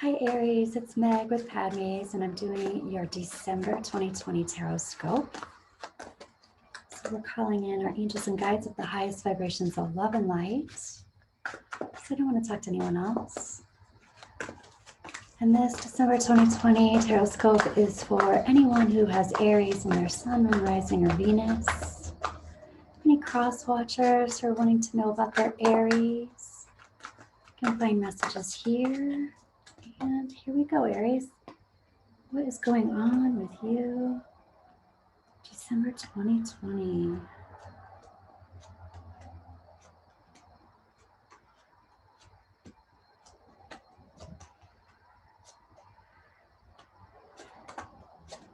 Hi Aries, it's Meg with Padmes, and I'm doing your December 2020 Tarotscope. So we're calling in our angels and guides of the highest vibrations of love and light. So I don't want to talk to anyone else. And this December 2020 Tarotscope is for anyone who has Aries in their sun, moon, rising, or Venus. Any cross watchers who are wanting to know about their Aries, you can find messages here. And here we go, Aries. What is going on with you? December 2020.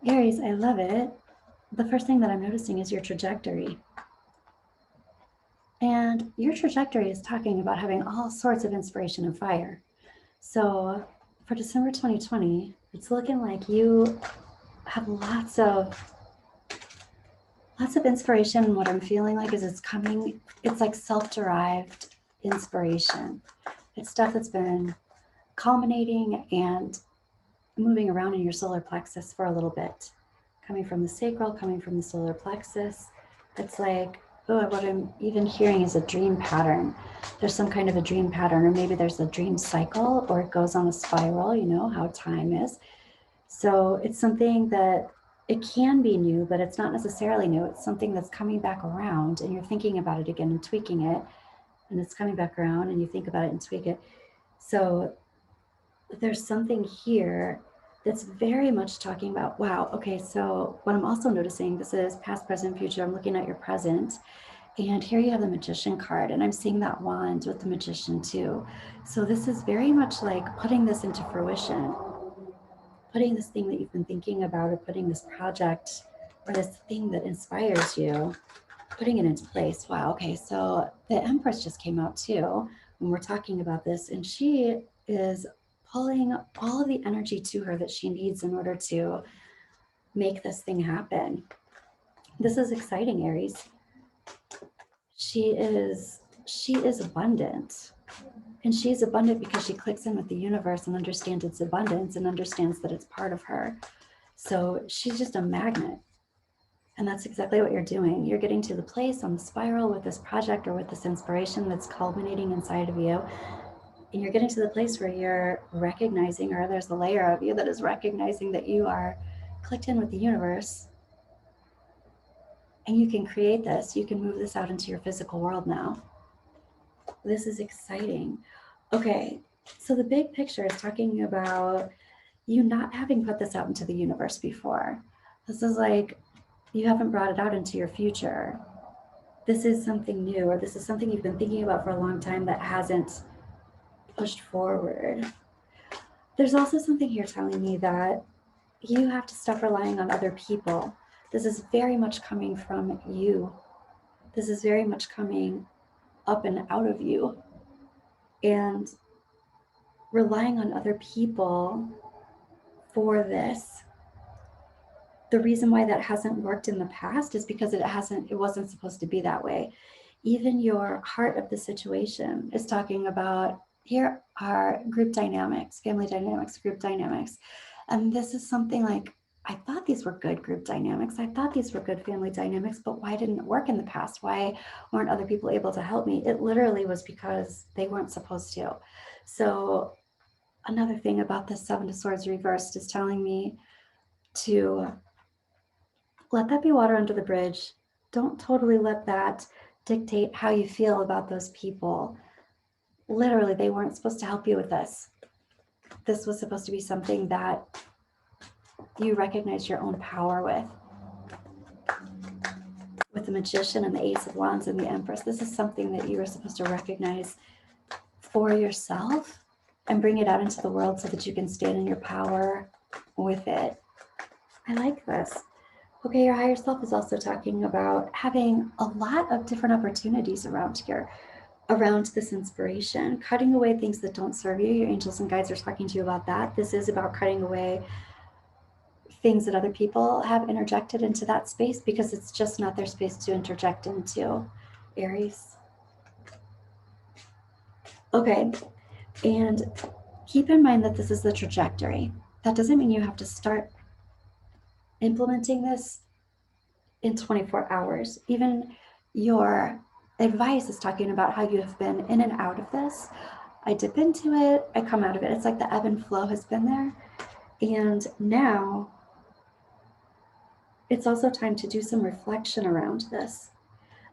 Aries, I love it. The first thing that I'm noticing is your trajectory. And your trajectory is talking about having all sorts of inspiration and fire. So for December 2020, it's looking like you have lots of inspiration. And what I'm feeling like is it's like self-derived inspiration. It's stuff that's been culminating and moving around in your solar plexus for a little bit. Coming from the sacral, coming from the solar plexus. It's like, oh, what I'm even hearing is a dream pattern. There's some kind of a dream pattern, or maybe there's a dream cycle, or it goes on a spiral, you know how time is. So it's something that it can be new, but it's not necessarily new. It's something that's coming back around, and you're thinking about it again and tweaking it, and it's coming back around, and you think about it and tweak it. So there's something here that's very much talking about, wow, okay, so what I'm also noticing, this is past, present, future. I'm looking at your present, and here you have the Magician card, and I'm seeing that wand with the Magician too. So this is very much like putting this into fruition, putting this thing that you've been thinking about, or putting this project or this thing that inspires you, putting it into place. Wow, okay, so the Empress just came out too when we're talking about this, and she is pulling all of the energy to her that she needs in order to make this thing happen. This is exciting, Aries. She is abundant. And she's abundant because she clicks in with the universe and understands its abundance and understands that it's part of her. So she's just a magnet. And that's exactly what you're doing. You're getting to the place on the spiral with this project or with this inspiration that's culminating inside of you. And you're getting to the place where you're recognizing, or there's a layer of you that is recognizing that you are clicked in with the universe. And you can create this. You can move this out into your physical world now. This is exciting. Okay, so the big picture is talking about you not having put this out into the universe before. This is like you haven't brought it out into your future. This is something new, or this is something you've been thinking about for a long time that hasn't pushed forward. There's also something here telling me that you have to stop relying on other people. This is very much coming from you. This is very much coming up and out of you. And relying on other people for this. The reason why that hasn't worked in the past is because it wasn't supposed to be that way. Even your heart of the situation is talking about, here are group dynamics, family dynamics, group dynamics. And this is something like, I thought these were good group dynamics. I thought these were good family dynamics, but why didn't it work in the past? Why weren't other people able to help me? It literally was because they weren't supposed to. So another thing about the Seven of Swords reversed is telling me to let that be water under the bridge. Don't totally let that dictate how you feel about those people. Literally, they weren't supposed to help you with this. This was supposed to be something that you recognize your own power with. With the Magician and the Ace of Wands and the Empress, this is something that you were supposed to recognize for yourself and bring it out into the world so that you can stand in your power with it. I like this. Okay, your higher self is also talking about having a lot of different opportunities around here, around this inspiration, cutting away things that don't serve you. Your angels and guides are talking to you about that. This is about cutting away things that other people have interjected into that space because it's just not their space to interject into, Aries. Okay, and keep in mind that this is the trajectory. That doesn't mean you have to start implementing this in 24 hours. Even your advice is talking about how you have been in and out of this. I dip into it, I come out of it. It's like the ebb and flow has been there. And now it's also time to do some reflection around this.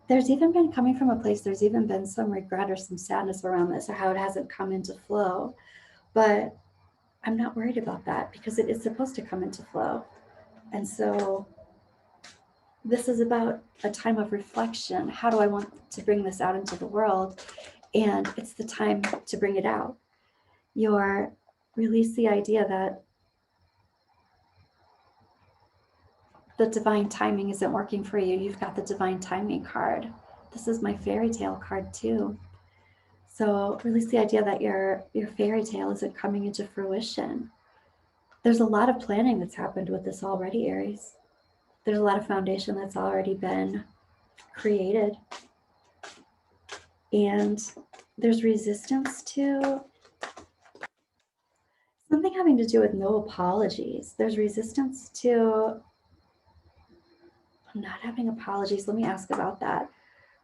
There's even been coming from a place, there's even been some regret or some sadness around this or how it hasn't come into flow. But I'm not worried about that because it is supposed to come into flow. And so this is about a time of reflection. How do I want to bring this out into the world? And it's the time to bring it out. Release the idea that the divine timing isn't working for you. You've got the divine timing card. This is my fairy tale card too. So release the idea that your fairy tale isn't coming into fruition. There's a lot of planning that's happened with this already, Aries. There's a lot of foundation that's already been created. And there's resistance to something having to do with no apologies. There's resistance to not having apologies. Let me ask about that.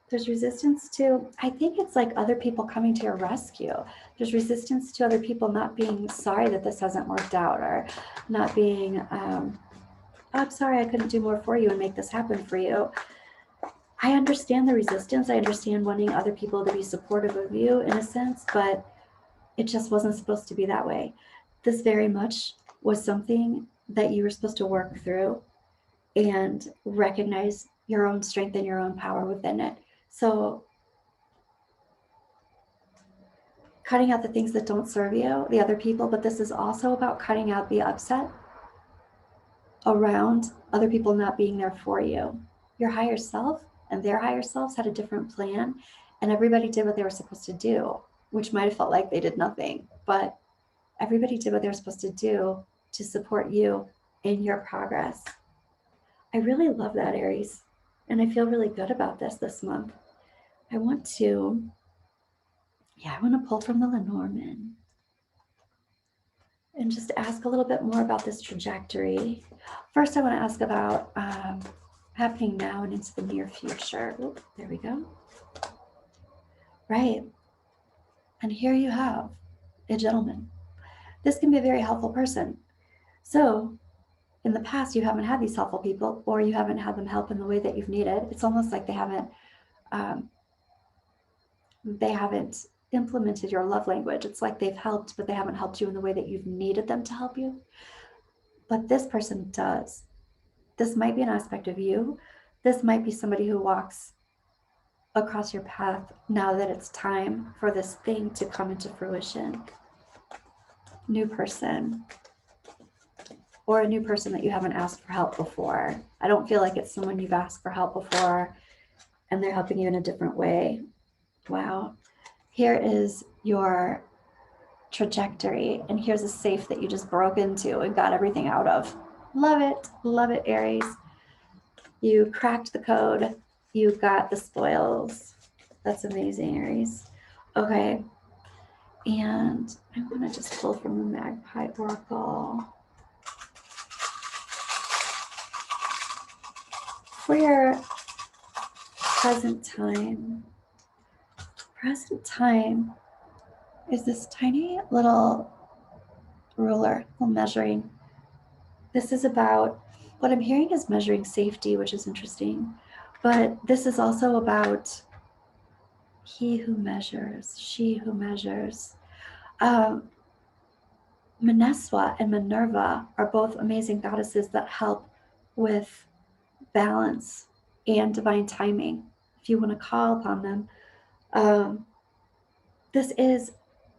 There's resistance to, I think it's like other people coming to your rescue. There's resistance to other people not being sorry that this hasn't worked out, or not being, oh, I'm sorry I couldn't do more for you and make this happen for you. I understand the resistance. I understand wanting other people to be supportive of you in a sense, but it just wasn't supposed to be that way. This very much was something that you were supposed to work through and recognize your own strength and your own power within it. So cutting out the things that don't serve you, the other people, but this is also about cutting out the upset around other people not being there for you. Your higher self and their higher selves had a different plan, and everybody did what they were supposed to do, which might have felt like they did nothing, but everybody did what they were supposed to do to support you in your progress. I really love that, Aries, and I feel really good about this month. I want to pull from the Lenormand and just ask a little bit more about this trajectory. First, I want to ask about happening now and into the near future. Oop, there we go. Right. And here you have a gentleman. This can be a very helpful person. So in the past, you haven't had these helpful people, or you haven't had them help in the way that you've needed. It's almost like they haven't implemented your love language. It's like they've helped, but they haven't helped you in the way that you've needed them to help you. But this person does. This might be an aspect of you. This might be somebody who walks across your path now that it's time for this thing to come into fruition. New person. Or a new person that you haven't asked for help before. I don't feel like it's someone you've asked for help before and they're helping you in a different way. Wow. Here is your trajectory, and here's a safe that you just broke into and got everything out of. Love it, Aries. You cracked the code. You got the spoils. That's amazing, Aries. Okay, and I want to just pull from the Magpie Oracle. For your present time is this tiny little ruler, little measuring. This is about, what I'm hearing is measuring safety, which is interesting. But this is also about he who measures, she who measures. Maneswa and Minerva are both amazing goddesses that help with balance and divine timing, if you want to call upon them. This is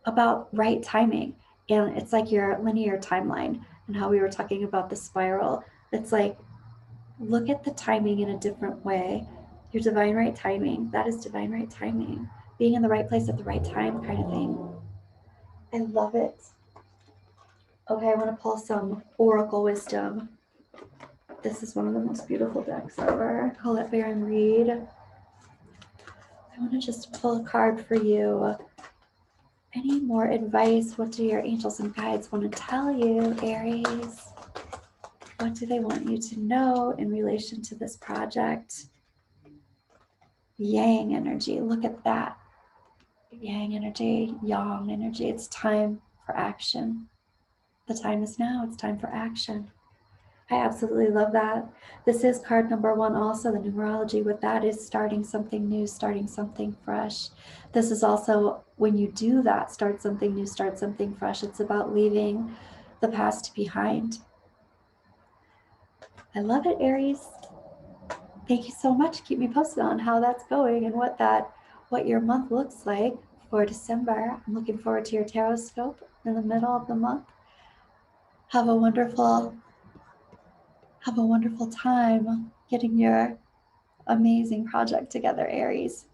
about right timing, and it's like your linear timeline, and how we were talking about the spiral. It's like, look at the timing in a different way. Your divine right timing, that is divine right timing. Being in the right place at the right time, kind of thing. I love it. Okay, I want to pull some Oracle Wisdom. This is one of the most beautiful decks ever. Colette Baron Reed. I want to just pull a card for you. Any more advice? What do your angels and guides want to tell you, Aries? What do they want you to know in relation to this project? Yang energy, look at that. Yang energy, yang energy. It's time for action. The time is now. It's time for action. I absolutely love that. This is card number 1 also. The numerology with that is starting something new, starting something fresh. This is also, when you do that, start something new, start something fresh, it's about leaving the past behind. I love it, Aries. Thank you so much. Keep me posted on how that's going and what your month looks like for December. I'm looking forward to your Tarotscope in the middle of the month. Have a wonderful time getting your amazing project together, Aries.